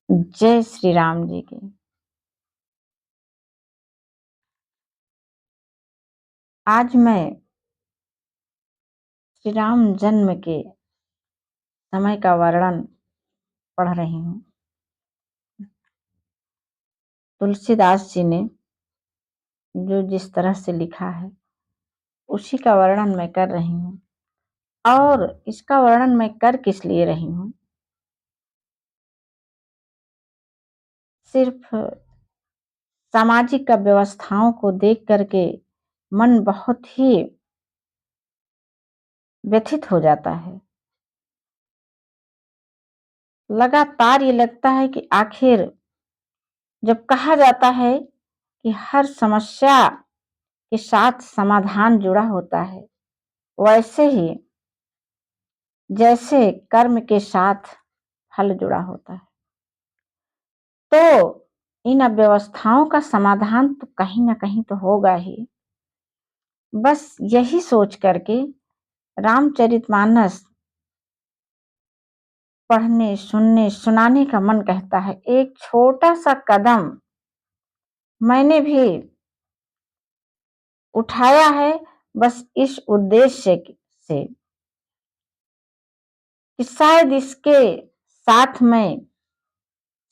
जय श्री राम जी की। आज मैं श्री राम जन्म के समय का वर्णन पढ़ रही हूँ। तुलसीदास जी ने जो जिस तरह से लिखा है उसी का वर्णन मैं कर रही हूँ। और इसका वर्णन मैं कर किस लिए रही हूँ, सिर्फ सामाजिक व्यवस्थाओं को देख करके मन बहुत ही व्यथित हो जाता है। लगातार ये लगता है कि आखिर जब कहा जाता है कि हर समस्या के साथ समाधान जुड़ा होता है, वैसे ही जैसे कर्म के साथ फल जुड़ा होता है, तो इन अव्यवस्थाओं का समाधान तो कहीं ना कहीं तो होगा ही। बस यही सोच करके रामचरितमानस पढ़ने, सुनने, सुनाने का मन कहता है। एक छोटा सा कदम मैंने भी उठाया है, बस इस उद्देश्य से कि शायद इसके साथ में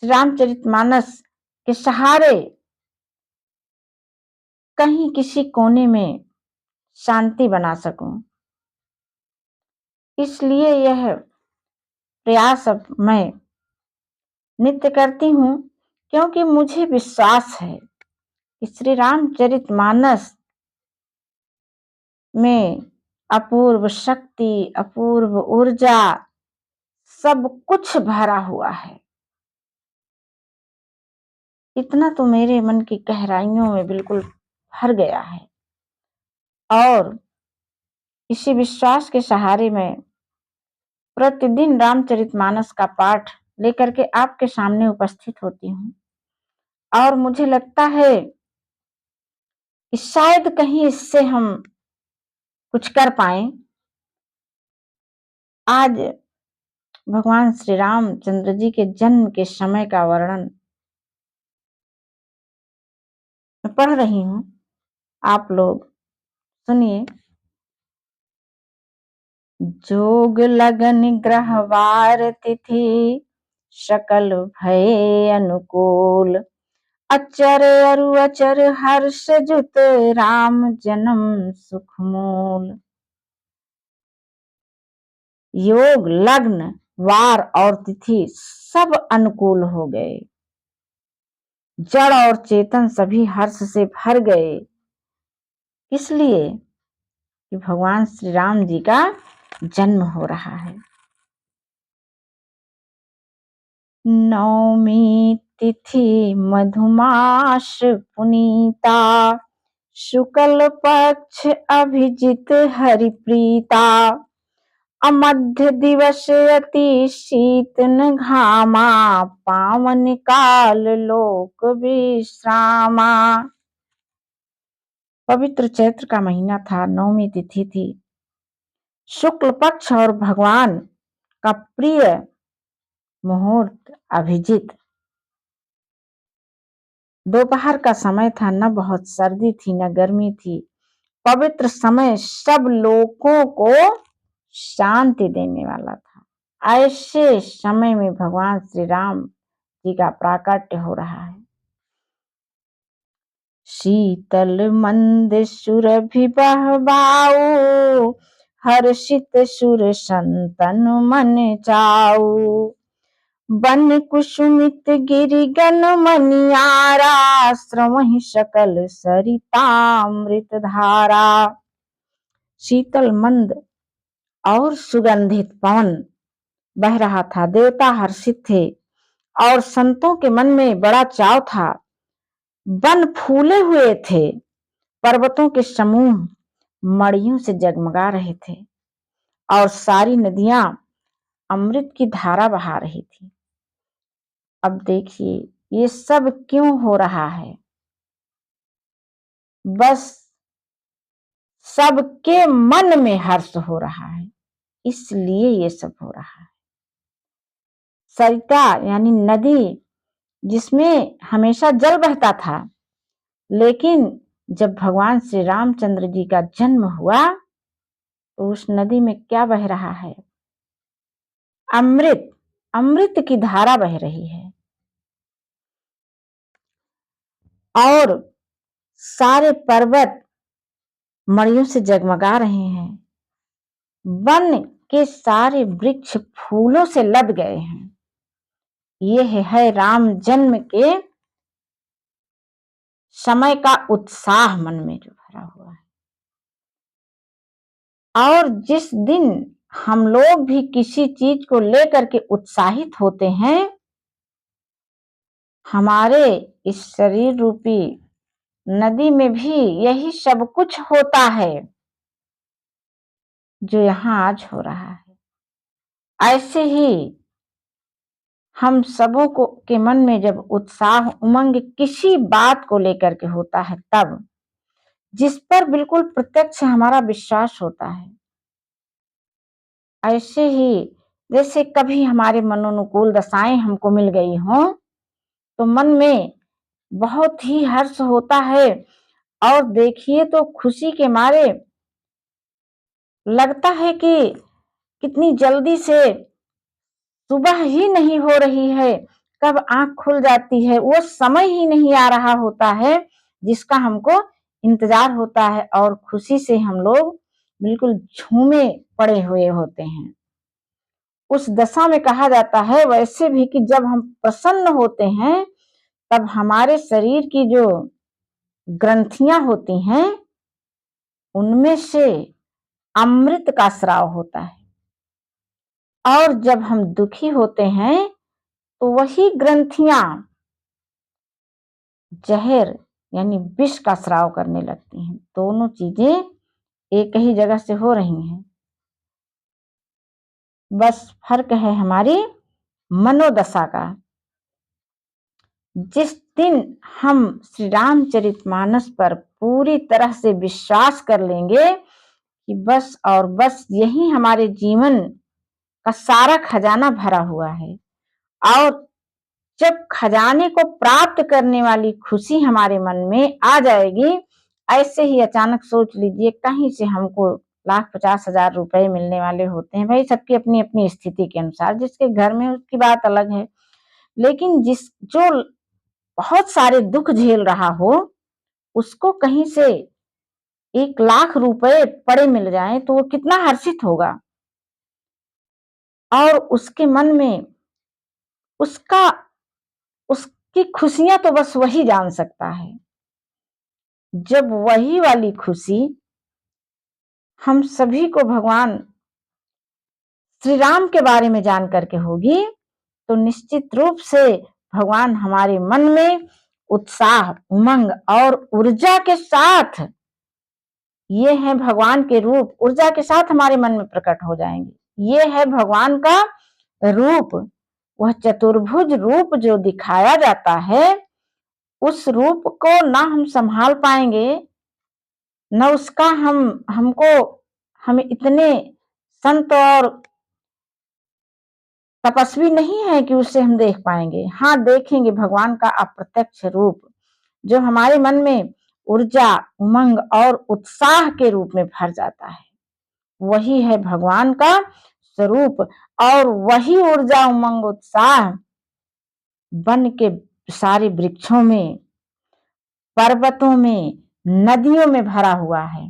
रामचरितमानस के सहारे कहीं किसी कोने में शांति बना सकूं। इसलिए यह प्रयास अब मैं नित्य करती हूँ, क्योंकि मुझे विश्वास है कि श्री रामचरितमानस में अपूर्व शक्ति, अपूर्व ऊर्जा सब कुछ भरा हुआ है। इतना तो मेरे मन की गहराइयों में बिल्कुल भर गया है। और इसी विश्वास के सहारे मैं प्रतिदिन रामचरितमानस का पाठ लेकर के आपके सामने उपस्थित होती हूँ। और मुझे लगता है कि शायद कहीं इससे हम कुछ कर पाए। आज भगवान श्री रामचंद्र जी के जन्म के समय का वर्णन मैं पढ़ रही हूँ, आप लोग सुनिए। जोग लगन ग्रहवार तिथि सकल भय अनुकूल, अचर अरु अचर हर्ष जुत राम जन्म सुख मूल। योग, लग्न, वार और तिथि सब अनुकूल हो गए। जड़ और चेतन सभी हर्ष से भर गए। इसलिए कि भगवान श्री राम जी का जन्म हो रहा है। नवमी तिथि मधुमास पुनीता, शुक्ल पक्ष अभिजित हरिप्रीता, अमध्य दिवस अति शीतन घामा, पावन काल लोक विश्रामा। पवित्र चैत्र का महीना था, नवमी तिथि थी, शुक्ल पक्ष और भगवान का प्रिय मुहूर्त अभिजित। दोपहर का समय था, न बहुत सर्दी थी न गर्मी थी। पवित्र समय सब लोगों को शांति देने वाला था। ऐसे समय में भगवान श्री राम जी का प्राकट्य हो रहा है। शीतल मंद सुरभि बहबाऊ, हर्षित सुर संतन मन चाऊ। बन कुसुमित गिरिगन मनियारा, श्रवहि सकल सरितामृत धारा। शीतल मंद और सुगंधित पवन बह रहा था। देवता हर्षित थे और संतों के मन में बड़ा चाव था। वन फूले हुए थे, पर्वतों के समूह मड़ियों से जगमगा रहे थे और सारी नदियां अमृत की धारा बहा रही थी। अब देखिए ये सब क्यों हो रहा है। बस सबके मन में हर्ष हो रहा है, इसलिए ये सब हो रहा है। सरिता यानी नदी जिसमें हमेशा जल बहता था। लेकिन जब भगवान श्री रामचंद्र जी का जन्म हुआ तो उस नदी में क्या बह रहा है? अमृत, अमृत की धारा बह रही है और सारे पर्वत मणियों से जगमगा रहे हैं। वन के सारे वृक्ष फूलों से लद गए हैं। ये है राम जन्म के समय का उत्साह मन में जो भरा हुआ है। और जिस दिन हम लोग भी किसी चीज को लेकर के उत्साहित होते हैं, हमारे इस शरीर रूपी नदी में भी यही सब कुछ होता है जो यहाँ आज हो रहा है। ऐसे ही हम सबों को के मन में जब उत्साह उमंग किसी बात को लेकर के होता है, तब जिस पर बिल्कुल प्रत्यक्ष हमारा विश्वास होता है, ऐसे ही जैसे कभी हमारे मनोनुकूल दशाएं हमको मिल गई हों तो मन में बहुत ही हर्ष होता है। और देखिए तो खुशी के मारे लगता है कि कितनी जल्दी से सुबह ही नहीं हो रही है, कब आंख खुल जाती है, वो समय ही नहीं आ रहा होता है जिसका हमको इंतजार होता है। और खुशी से हम लोग बिल्कुल झूमे पड़े हुए होते हैं। उस दशा में कहा जाता है वैसे भी कि जब हम प्रसन्न होते हैं तब हमारे शरीर की जो ग्रंथियां होती हैं उनमें से अमृत का स्राव होता है। और जब हम दुखी होते हैं तो वही ग्रंथियां जहर यानी विष का स्राव करने लगती हैं। दोनों चीजें एक ही जगह से हो रही हैं, बस फर्क है हमारी मनोदशा का। जिस दिन हम श्री रामचरितमानस पर पूरी तरह से विश्वास कर लेंगे कि बस और बस यही हमारे जीवन का सारा खजाना भरा हुआ है, और जब खजाने को प्राप्त करने वाली खुशी हमारे मन में आ जाएगी, ऐसे ही अचानक सोच लीजिए कहीं से हमको 1,50,000 रुपए मिलने वाले होते हैं। भाई सबकी अपनी अपनी स्थिति के अनुसार, जिसके घर में उसकी बात अलग है, लेकिन जो बहुत सारे दुख झेल रहा हो उसको कहीं से 1,00,000 रुपए पड़े मिल जाए तो वो कितना हर्षित होगा। और उसके मन में उसका उसकी खुशियां तो बस वही जान सकता है। जब वही वाली खुशी हम सभी को भगवान श्री राम के बारे में जान करके होगी तो निश्चित रूप से भगवान हमारे मन में उत्साह उमंग और ऊर्जा के साथ, ये है भगवान के रूप, ऊर्जा के साथ हमारे मन में प्रकट हो जाएंगे। ये है भगवान का रूप। वह चतुर्भुज रूप जो दिखाया जाता है उस रूप को ना हम संभाल पाएंगे, न उसका हम इतने संत और तपस्वी नहीं है कि उसे हम देख पाएंगे। हाँ, देखेंगे भगवान का अप्रत्यक्ष रूप जो हमारे मन में ऊर्जा उमंग और उत्साह के रूप में भर जाता है। वही है भगवान का स्वरूप। और वही ऊर्जा उमंग उत्साह वन के सारे वृक्षों में, पर्वतों में, नदियों में भरा हुआ है।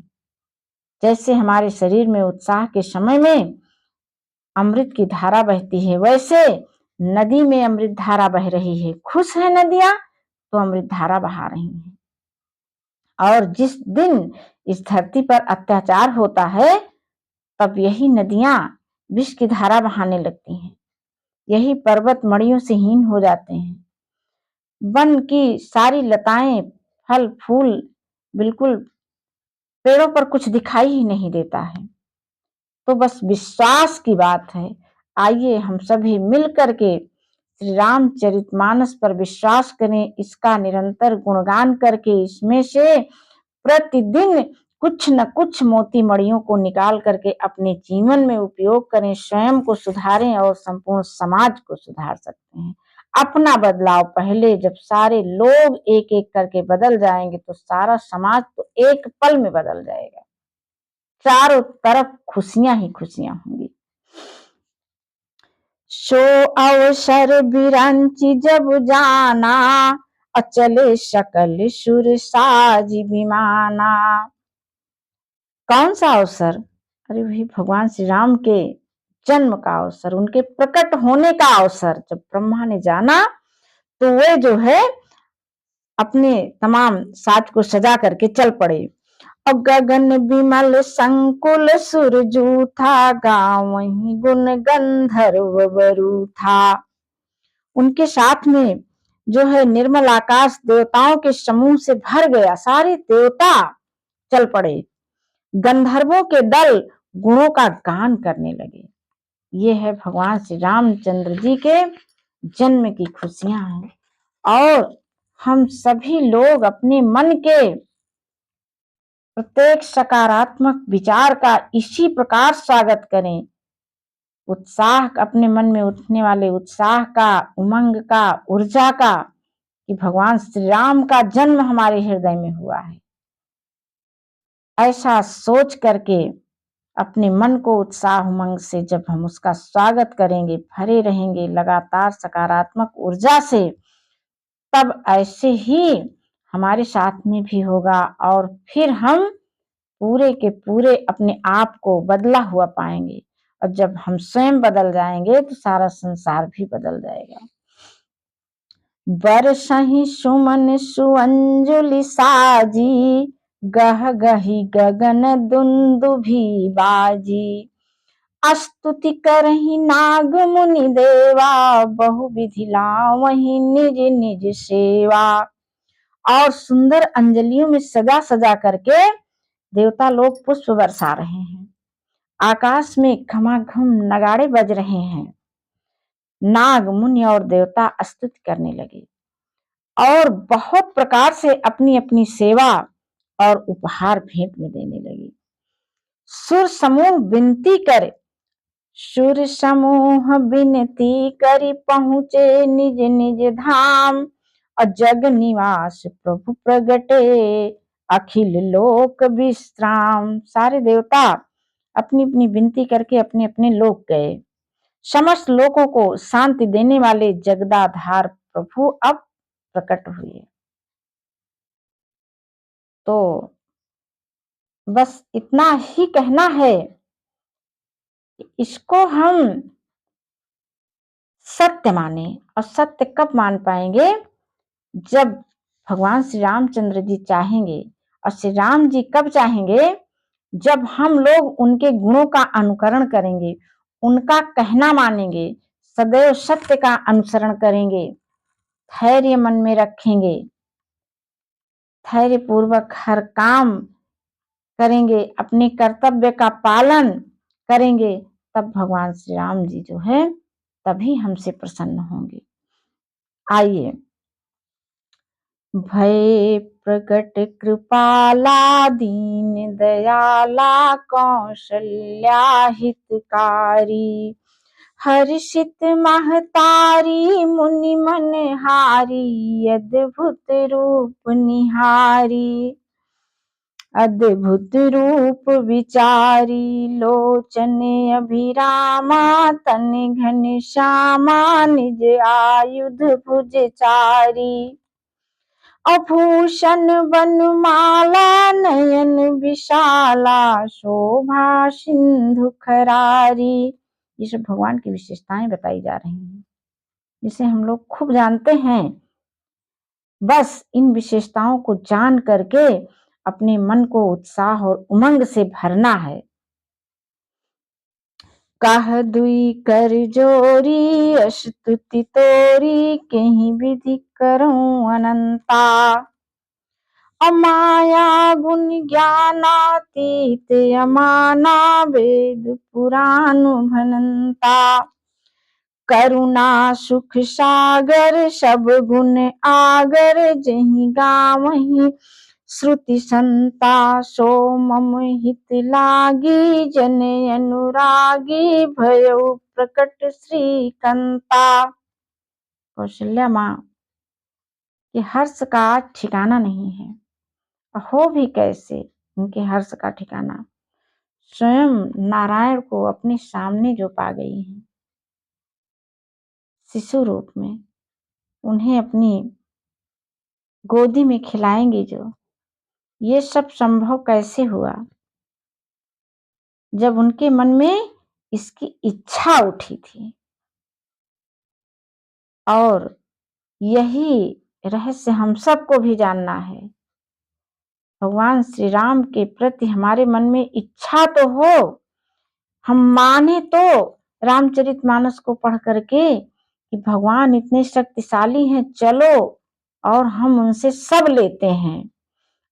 जैसे हमारे शरीर में उत्साह के समय में अमृत की धारा बहती है, वैसे नदी में अमृत धारा बह रही है। खुश है नदियां तो अमृत धारा बहा रही हैं। और जिस दिन इस धरती पर अत्याचार होता है तब यही नदियां विष की धारा बहाने लगती हैं। यही पर्वत मड़ियों से हीन हो जाते हैं। वन की सारी लताएं फल फूल बिल्कुल पेड़ों पर कुछ दिखाई ही नहीं देता है। तो बस विश्वास की बात है। आइए हम सभी मिल करके श्री रामचरितमानस पर विश्वास करें, इसका निरंतर गुणगान करके इसमें से प्रतिदिन कुछ न कुछ मोती मणियों को निकाल करके अपने जीवन में उपयोग करें, स्वयं को सुधारें और संपूर्ण समाज को सुधार सकते हैं। अपना बदलाव पहले, जब सारे लोग एक एक करके बदल जाएंगे तो सारा समाज तो एक पल में बदल जाएगा। चारों तरफ खुशियां ही खुशियां होंगी। सो अवसर बिरांची जब जाना, अचले शकल सुर साज विमाना। कौन सा अवसर? अरे वही भगवान श्री राम के जन्म का अवसर, उनके प्रकट होने का अवसर। जब ब्रह्मा ने जाना तो वे जो है अपने तमाम साज को सजा करके चल पड़े। और गगन विमल संकुल सुरजू था, गाँव वही गुण गंधर्व वरु था। उनके साथ में जो है निर्मल आकाश देवताओं के समूह से भर गया। सारे देवता चल पड़े, गंधर्वों के दल गुणों का गान करने लगे। ये है भगवान श्री रामचंद्र जी के जन्म की खुशियां हैं। और हम सभी लोग अपने मन के प्रत्येक सकारात्मक विचार का इसी प्रकार स्वागत करें। उत्साह, अपने मन में उठने वाले उत्साह का, उमंग का, ऊर्जा का, कि भगवान श्री राम का जन्म हमारे हृदय में हुआ है। ऐसा सोच करके अपने मन को उत्साह उमंग से जब हम उसका स्वागत करेंगे, भरे रहेंगे लगातार सकारात्मक ऊर्जा से, तब ऐसे ही हमारे साथ में भी होगा। और फिर हम पूरे के पूरे अपने आप को बदला हुआ पाएंगे। और जब हम स्वयं बदल जाएंगे तो सारा संसार भी बदल जाएगा। बरसहि सुमन सुअंजुलि साजी, गह गही गगन दुंदुभि बाजी। स्तुति करहि नाग मुनि देवा, बहु विधि लावहि निज निज सेवा। और सुंदर अंजलियों में सजा सजा करके देवता लोग पुष्प बरसा रहे हैं। आकाश में घमाघम नगाड़े बज रहे हैं। नाग मुनि और देवता स्तुति करने लगे और बहुत प्रकार से अपनी अपनी सेवा और उपहार भेंट में देने लगे। सुर समूह विनती करे, सुर समूह विनती करी पहुँचे निज निज धाम। और जग निवास प्रभु प्रगटे, अखिल लोक विश्राम। सारे देवता अपनी अपनी विनती करके अपने अपने लोक गए। समस्त लोकों को शांति देने वाले जगदाधार प्रभु अब प्रकट हुए। तो बस इतना ही कहना है कि इसको हम सत्य माने। और सत्य कब मान पाएंगे? जब भगवान श्री रामचंद्र जी चाहेंगे। और श्री राम जी कब चाहेंगे? जब हम लोग उनके गुणों का अनुकरण करेंगे, उनका कहना मानेंगे, सदैव सत्य का अनुसरण करेंगे, धैर्य मन में रखेंगे, धैर्य पूर्वक हर काम करेंगे, अपने कर्तव्य का पालन करेंगे, तब भगवान श्री राम जी जो है तभी हमसे प्रसन्न होंगे। आइए। भय प्रकट कृपाला दीन दयाला, कौशल्या हितकारी। हर्षित महतारी मुनि मनहारी, अद्भुत रूप निहारी। अद्भुत रूप विचारी, लोचन अभिरामा। तन घन श्यामा, निज आयुध भुजचारी। आभूषण वनमाला, नयन विशाला। शोभा सिंधु खरारी। ये सब भगवान की विशेषताएं बताई जा रही हैं, जिसे हम लोग खूब जानते हैं। बस इन विशेषताओं को जान करके अपने मन को उत्साह और उमंग से भरना है। कह दुई कर जोरी, स्तुति तोरी। कहीं विधि करूं अनंता। अमाया गुण ज्ञानातीत अमाना, वेद पुराण भनंता। करुणा सुख सागर, सब गुण आगर। जहि गावहि श्रुति संता, सो मम हित लागी। जन अनुरागी, भयउ प्रकट श्रीकंता। कौशल्या माँ के हर्ष का ठिकाना नहीं है, हो भी कैसे उनके हर्ष का ठिकाना। स्वयं नारायण को अपने सामने जो पा गई हैं शिशु रूप में, उन्हें अपनी गोदी में खिलाएंगी जो, ये सब संभव कैसे हुआ? जब उनके मन में इसकी इच्छा उठी थी। और यही रहस्य हम सबको भी जानना है। भगवान श्री राम के प्रति हमारे मन में इच्छा तो हो, हम माने तो रामचरितमानस को पढ़ करके कि भगवान इतने शक्तिशाली हैं, चलो, और हम उनसे सब लेते हैं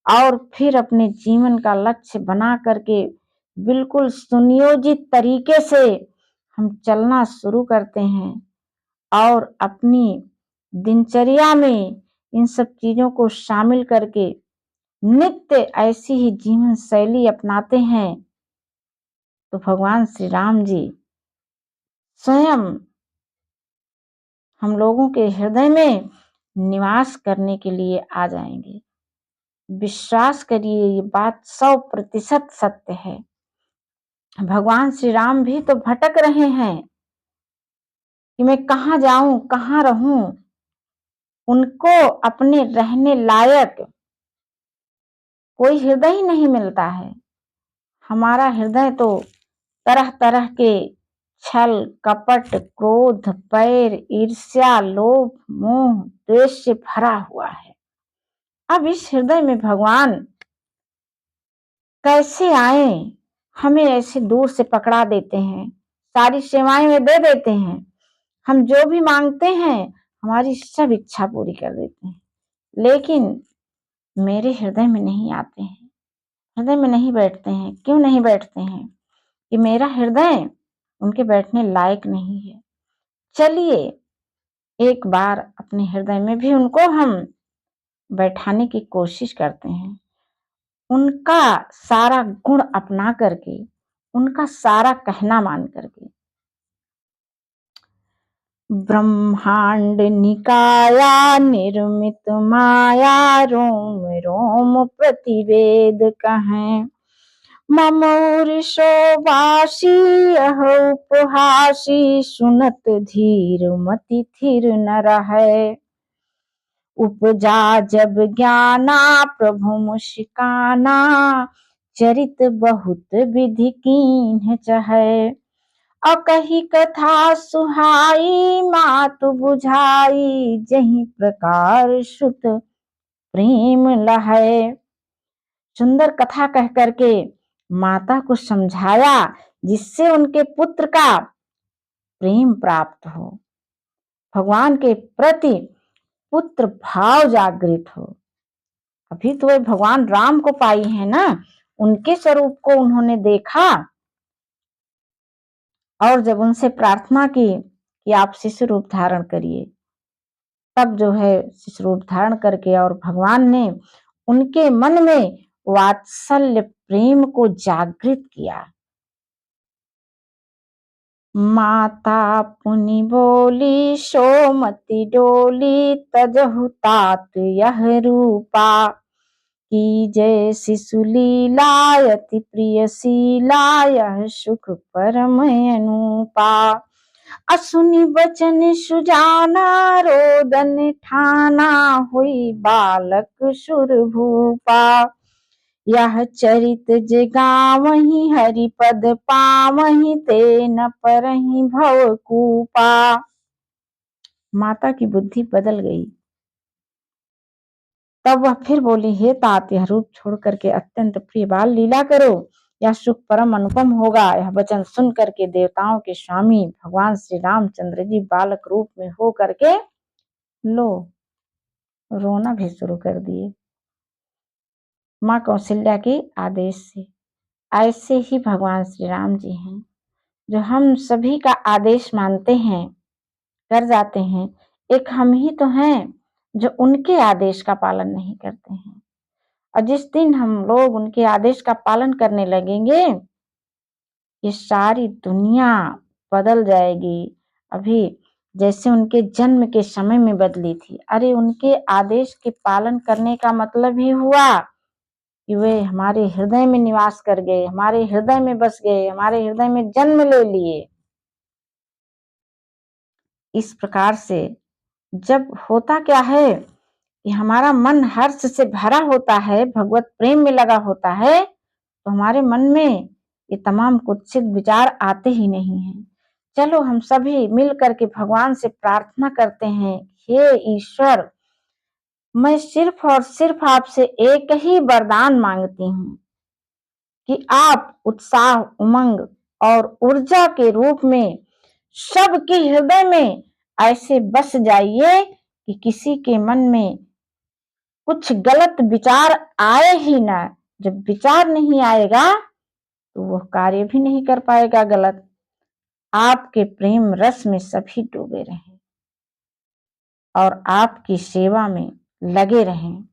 और फिर अपने जीवन का लक्ष्य बना करके बिल्कुल सुनियोजित तरीके से हम चलना शुरू करते हैं और अपनी दिनचर्या में इन सब चीजों को शामिल करके नित्य ऐसी ही जीवन शैली अपनाते हैं, तो भगवान श्री राम जी स्वयं हम लोगों के हृदय में निवास करने के लिए आ जाएंगे। विश्वास करिए, ये बात 100% सत्य है। भगवान श्री राम भी तो भटक रहे हैं कि मैं कहाँ जाऊं, कहाँ रहूं। उनको अपने रहने लायक कोई हृदय ही नहीं मिलता है। हमारा हृदय तो तरह तरह के छल, कपट, क्रोध, बैर, ईर्ष्या, लोभ, मोह, द्वेष से भरा हुआ है। अब इस हृदय में भगवान कैसे आए? हमें ऐसे दूर से पकड़ा देते हैं, सारी सेवाएं में दे देते हैं, हम जो भी मांगते हैं हमारी सब इच्छा पूरी कर देते हैं, लेकिन मेरे हृदय में नहीं आते हैं, हृदय में नहीं बैठते हैं। क्यों नहीं बैठते हैं? कि मेरा हृदय उनके बैठने लायक नहीं है। चलिए एक बार अपने हृदय में भी उनको हम बैठाने की कोशिश करते हैं, उनका सारा गुण अपना करके, उनका सारा कहना मान करके। ब्रह्मांड निकाया निर्मित माया, रोम रोम प्रतिवेद कहें। मम ऊर्षोवासी यह उपहासी, सुनत धीर मति थिर न रहे। उपजा जब ज्ञाना प्रभु मुस्काना, चरित बहुत विधि कीन्ह चहे। अकही कथा सुहाई, मातु बुझाई, जही प्रकार सुत प्रेम लहै। सुंदर कथा कह करके माता को समझाया, जिससे उनके पुत्र का प्रेम प्राप्त हो, भगवान के प्रति पुत्र भाव जागृत हो। अभी तो वे भगवान राम को पाई है ना, उनके स्वरूप को उन्होंने देखा और जब उनसे प्रार्थना की कि आप शिशु रूप धारण करिए, तब जो है शिशु रूप धारण करके और भगवान ने उनके मन में वात्सल्य प्रेम को जागृत किया। माता पुनि बोली सोमति डोली, तजहु तात यह रूपा। की जय शिशु लीला अति प्रिय शीला, यह सुख परम अनूपा। असुनि बचन सुजाना, रोदन ठाना, हुई बालक सुर भूपा। यह चरित जगावहि, हरि पद पावहि, ते न परहि भव कूपा। माता की बुद्धि बदल गई। तब वह फिर बोली, हे तात, यह रूप छोड़ करके अत्यंत प्रिय बाल लीला करो, यह सुख परम अनुपम होगा। यह वचन सुन करके देवताओं के स्वामी भगवान श्री रामचंद्र जी बालक रूप में हो करके लो रोना भी शुरू कर दिए, माँ कौशल्या के आदेश से। ऐसे ही भगवान श्री राम जी हैं, जो हम सभी का आदेश मानते हैं, कर जाते हैं। एक हम ही तो हैं जो उनके आदेश का पालन नहीं करते हैं। और जिस दिन हम लोग उनके आदेश का पालन करने लगेंगे, ये सारी दुनिया बदल जाएगी। अभी जैसे उनके जन्म के समय में बदली थी। अरे उनके आदेश के पालन करने का मतलब ही हुआ कि वे हमारे हृदय में निवास कर गए, हमारे हृदय में बस गए, हमारे हृदय में जन्म ले लिए। इस प्रकार से जब होता क्या है कि हमारा मन हर्ष से भरा होता है, भगवत प्रेम में लगा होता है, तो हमारे मन में ये तमाम कुत्सित विचार आते ही नहीं हैं। चलो हम सभी मिल करके भगवान से प्रार्थना करते हैं, हे ईश्वर, मैं सिर्फ और सिर्फ आपसे एक ही वरदान मांगती हूँ कि आप उत्साह, उमंग और ऊर्जा के रूप में सबके हृदय में ऐसे बस जाइए कि किसी के मन में कुछ गलत विचार आए ही ना। जब विचार नहीं आएगा तो वह कार्य भी नहीं कर पाएगा गलत। आपके प्रेम रस में सभी डूबे रहें और आपकी सेवा में लगे रहें।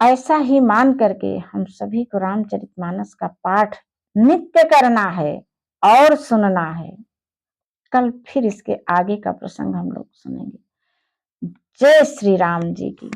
ऐसा ही मान करके हम सभी को रामचरितमानस का पाठ नित्य करना है और सुनना है। कल फिर इसके आगे का प्रसंग हम लोग सुनेंगे। जय श्री राम जी की।